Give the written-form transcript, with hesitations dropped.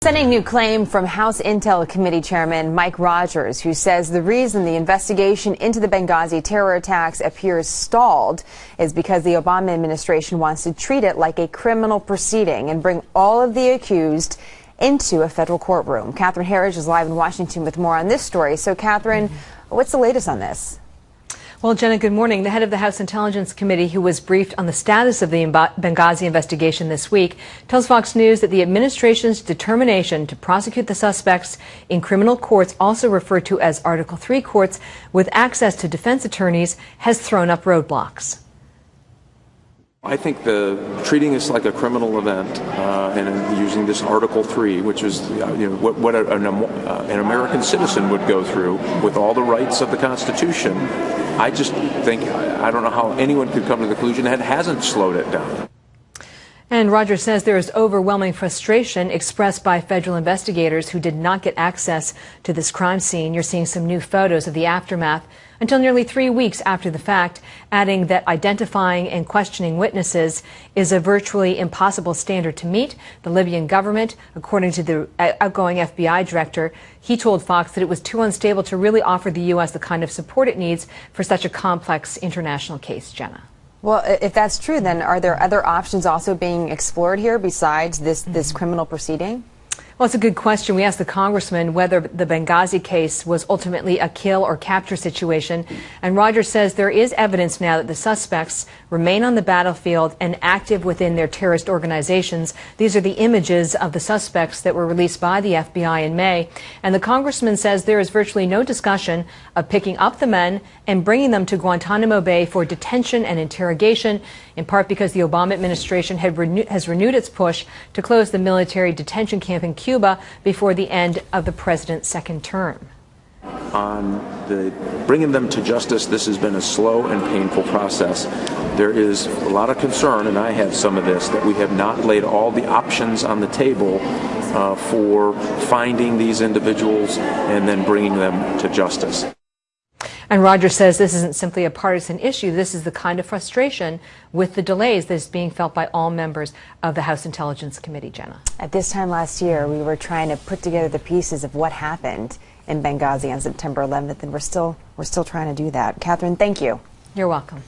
Sending new claim from House Intel Committee Chairman Mike Rogers, who says the reason the investigation into the Benghazi terror attacks appears stalled is because the Obama administration wants to treat it like a criminal proceeding and bring all of the accused into a federal courtroom. Catherine Harris is live in Washington with more on this story. So, Catherine, what's the latest on this? Well, Jenna, good morning. The head of the House Intelligence Committee, who was briefed on the status of the Benghazi investigation this week, tells Fox News that the administration's determination to prosecute the suspects in criminal courts, also referred to as Article III courts, with access to defense attorneys, has thrown up roadblocks. I think treating this like a criminal event and using this Article III, which is what an American citizen would go through with all the rights of the Constitution, I just think, I don't know how anyone could come to the conclusion that it hasn't slowed it down. And Rogers says there is overwhelming frustration expressed by federal investigators who did not get access to this crime scene. You're seeing some new photos of the aftermath until nearly 3 weeks after the fact, adding that identifying and questioning witnesses is a virtually impossible standard to meet. The Libyan government, according to the outgoing FBI director, he told Fox that it was too unstable to really offer the U.S. the kind of support it needs for such a complex international case, Jenna. Well, if that's true, then are there other options also being explored here besides this criminal proceeding? Well, it's a good question. We asked the congressman whether the Benghazi case was ultimately a kill or capture situation. And Rogers says there is evidence now that the suspects remain on the battlefield and active within their terrorist organizations. These are the images of the suspects that were released by the FBI in May. And the congressman says there is virtually no discussion of picking up the men and bringing them to Guantanamo Bay for detention and interrogation, in part because the Obama administration has renewed its push to close the military detention camp in Cuba before the end of the president's second term. On bringing them to justice, this has been a slow and painful process. There is a lot of concern, and I have some of this, that we have not laid all the options on the table for finding these individuals and then bringing them to justice. And Rogers says this isn't simply a partisan issue. This is the kind of frustration with the delays that is being felt by all members of the House Intelligence Committee, Jenna. At this time last year, we were trying to put together the pieces of what happened in Benghazi on September 11th, and we're still trying to do that. Catherine, thank you. You're welcome.